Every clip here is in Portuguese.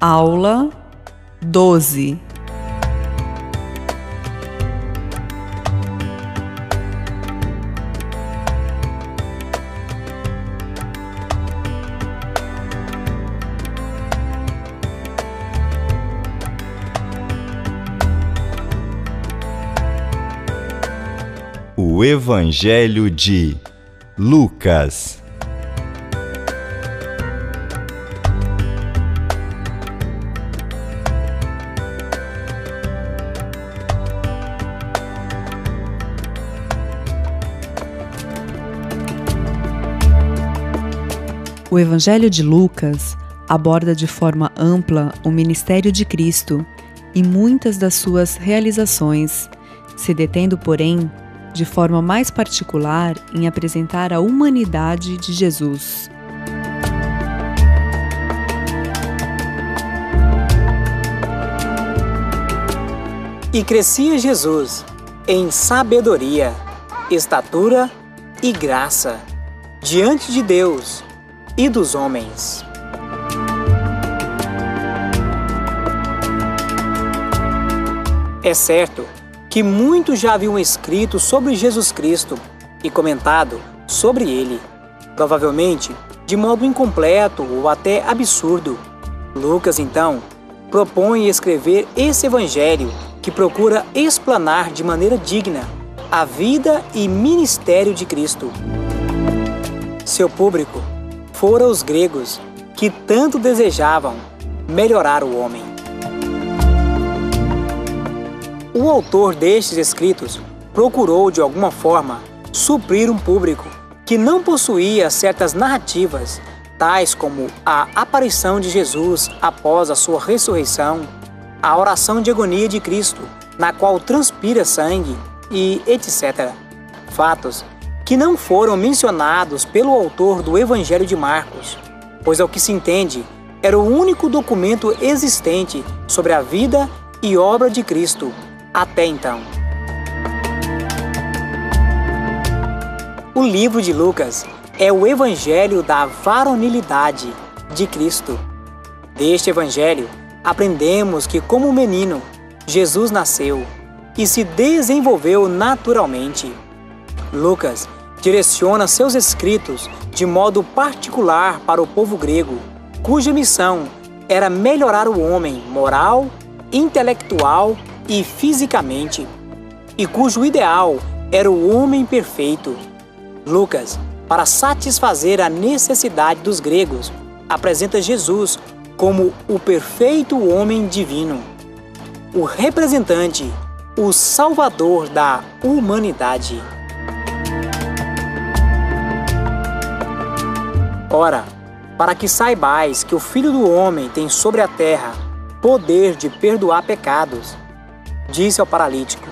Aula 12. O Evangelho de Lucas. O Evangelho de Lucas aborda de forma ampla o ministério de Cristo e muitas das suas realizações, se detendo, porém, de forma mais particular em apresentar a humanidade de Jesus. E crescia Jesus em sabedoria, estatura e graça diante de Deus e dos homens. É certo que muitos já haviam escrito sobre Jesus Cristo e comentado sobre ele, provavelmente de modo incompleto ou até absurdo. Lucas, então, propõe escrever esse evangelho que procura explanar de maneira digna a vida e ministério de Cristo. Seu público fora os gregos, que tanto desejavam melhorar o homem. O autor destes escritos procurou, de alguma forma, suprir um público que não possuía certas narrativas, tais como a aparição de Jesus após a sua ressurreição, a oração de agonia de Cristo, na qual transpira sangue e etc. Fatos que não foram mencionados pelo autor do Evangelho de Marcos, pois, ao que se entende, era o único documento existente sobre a vida e obra de Cristo até então. O livro de Lucas é o Evangelho da varonilidade de Cristo. Deste Evangelho, aprendemos que, como menino, Jesus nasceu e se desenvolveu naturalmente. Lucas direciona seus escritos de modo particular para o povo grego, cuja missão era melhorar o homem moral, intelectual e fisicamente, e cujo ideal era o homem perfeito. Lucas, para satisfazer a necessidade dos gregos, apresenta Jesus como o perfeito homem divino, o representante, o salvador da humanidade. Ora, para que saibais que o Filho do Homem tem sobre a terra poder de perdoar pecados, disse ao paralítico: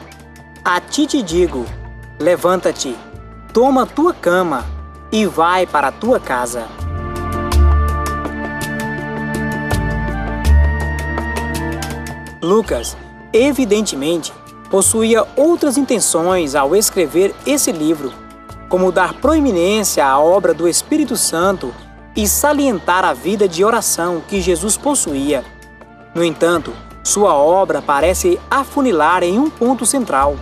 a ti te digo, levanta-te, toma tua cama e vai para a tua casa. Lucas, evidentemente, possuía outras intenções ao escrever esse livro, como dar proeminência à obra do Espírito Santo e salientar a vida de oração que Jesus possuía. No entanto, sua obra parece afunilar em um ponto central,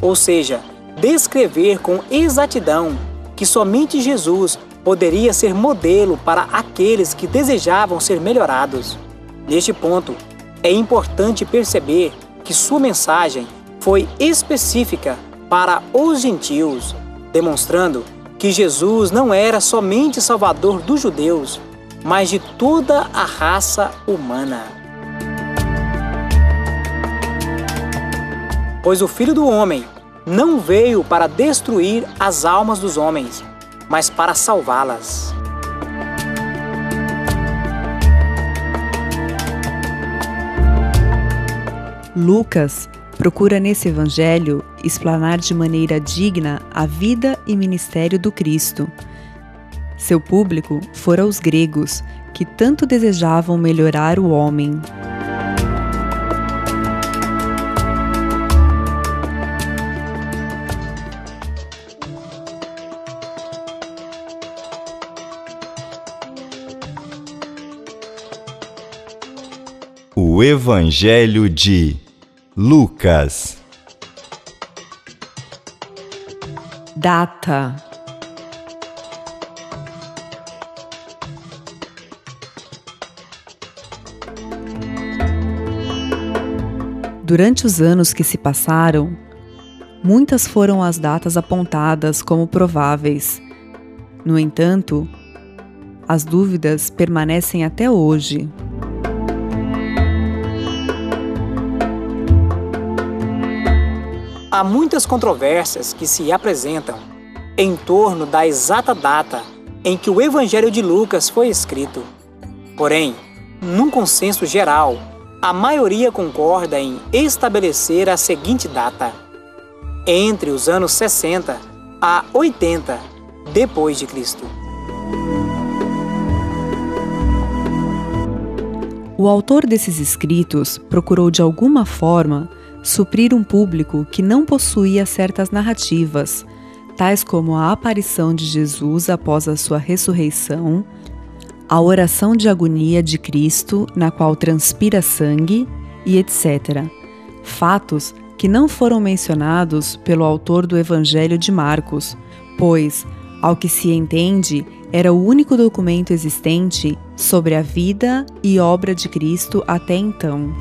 ou seja, descrever com exatidão que somente Jesus poderia ser modelo para aqueles que desejavam ser melhorados. Neste ponto, é importante perceber que sua mensagem foi específica para os gentios, demonstrando que Jesus não era somente salvador dos judeus, mas de toda a raça humana. Pois o Filho do Homem não veio para destruir as almas dos homens, mas para salvá-las. Lucas procura nesse evangelho explanar de maneira digna a vida e ministério do Cristo. Seu público fora os gregos, que tanto desejavam melhorar o homem. O Evangelho de Lucas. Data. Durante os anos que se passaram, muitas foram as datas apontadas como prováveis. No entanto, as dúvidas permanecem até hoje. Há muitas controvérsias que se apresentam em torno da exata data em que o Evangelho de Lucas foi escrito. Porém, num consenso geral, a maioria concorda em estabelecer a seguinte data: entre os anos 60 a 80 depois de Cristo. O autor desses escritos procurou de alguma forma suprir um público que não possuía certas narrativas, tais como a aparição de Jesus após a sua ressurreição, a oração de agonia de Cristo, na qual transpira sangue, e etc. Fatos que não foram mencionados pelo autor do Evangelho de Marcos, pois, ao que se entende, era o único documento existente sobre a vida e obra de Cristo até então.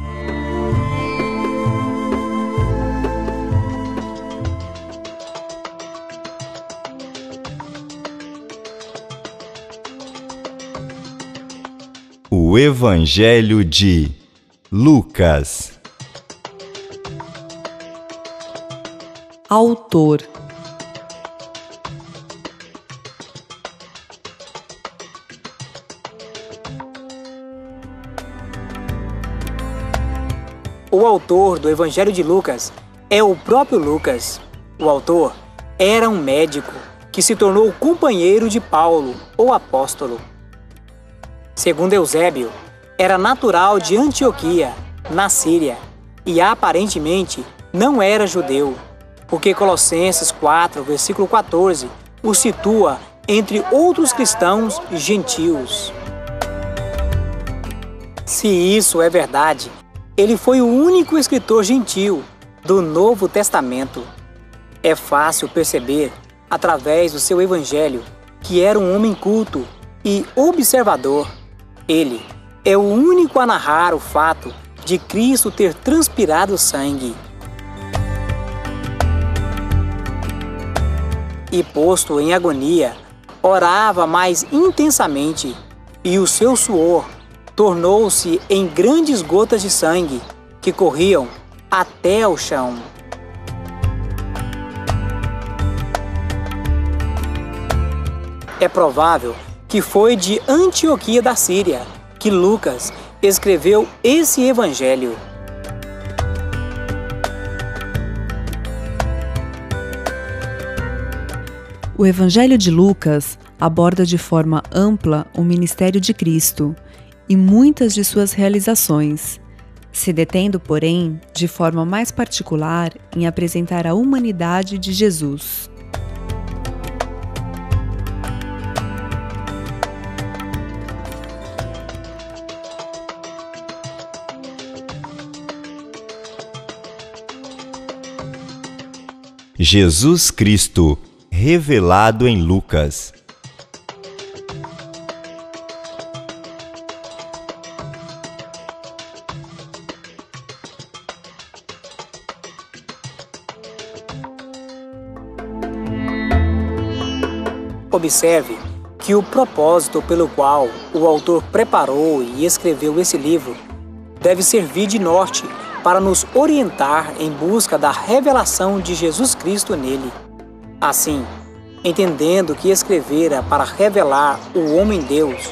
O Evangelho de Lucas. Autor. O autor do Evangelho de Lucas é o próprio Lucas. O autor era um médico que se tornou companheiro de Paulo, o apóstolo. Segundo Eusébio, era natural de Antioquia, na Síria, e aparentemente não era judeu, porque Colossenses 4, versículo 14, o situa entre outros cristãos gentios. Se isso é verdade, ele foi o único escritor gentio do Novo Testamento. É fácil perceber, através do seu evangelho, que era um homem culto e observador. Ele é o único a narrar o fato de Cristo ter transpirado sangue. E posto em agonia, orava mais intensamente, e o seu suor tornou-se em grandes gotas de sangue que corriam até o chão. É provável que foi de Antioquia da Síria que Lucas escreveu esse evangelho. O Evangelho de Lucas aborda de forma ampla o ministério de Cristo e muitas de suas realizações, se detendo, porém, de forma mais particular em apresentar a humanidade de Jesus. Jesus Cristo, revelado em Lucas. Observe que o propósito pelo qual o autor preparou e escreveu esse livro deve servir de norte para nos orientar em busca da revelação de Jesus Cristo nele. Assim, entendendo que escrevera para revelar o homem-Deus,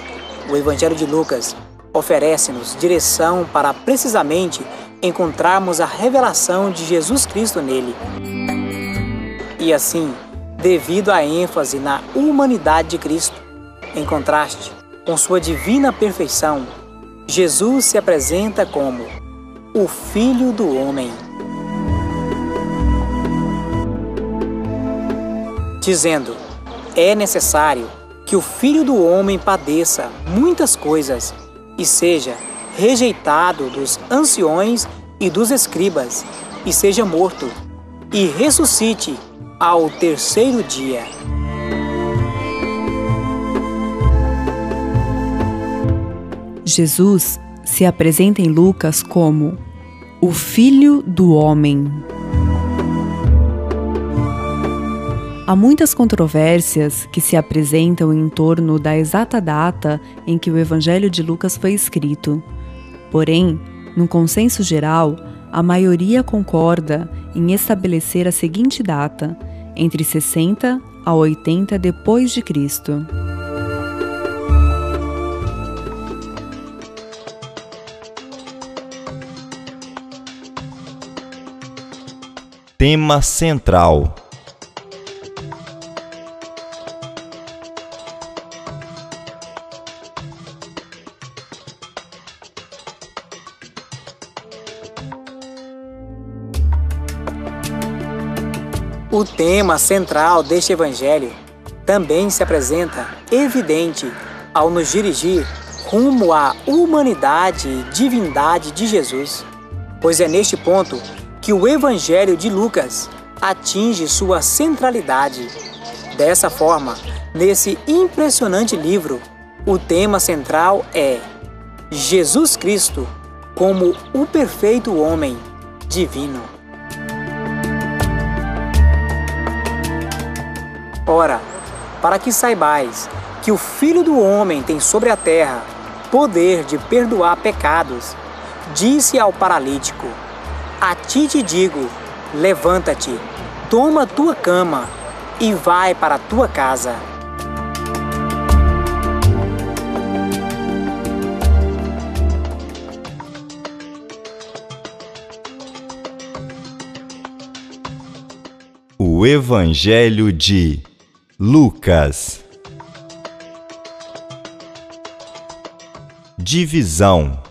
o Evangelho de Lucas oferece-nos direção para precisamente encontrarmos a revelação de Jesus Cristo nele. E assim, devido à ênfase na humanidade de Cristo, em contraste com sua divina perfeição, Jesus se apresenta como o Filho do Homem. Dizendo, é necessário que o Filho do Homem padeça muitas coisas e seja rejeitado dos anciões e dos escribas, e seja morto, e ressuscite ao terceiro dia. Jesus se apresenta em Lucas como o Filho do Homem. Há muitas controvérsias que se apresentam em torno da exata data em que o Evangelho de Lucas foi escrito. Porém, no consenso geral, a maioria concorda em estabelecer a seguinte data, entre 60 a 80 depois de Cristo. Tema central. O tema central deste Evangelho também se apresenta evidente ao nos dirigir rumo à humanidade e divindade de Jesus, pois é neste ponto que o Evangelho de Lucas atinge sua centralidade. Dessa forma, nesse impressionante livro, o tema central é Jesus Cristo como o perfeito homem divino. Ora, para que saibais que o Filho do Homem tem sobre a terra poder de perdoar pecados, disse ao paralítico: a ti te digo, levanta-te, toma tua cama e vai para a tua casa. O Evangelho de Lucas. Divisão.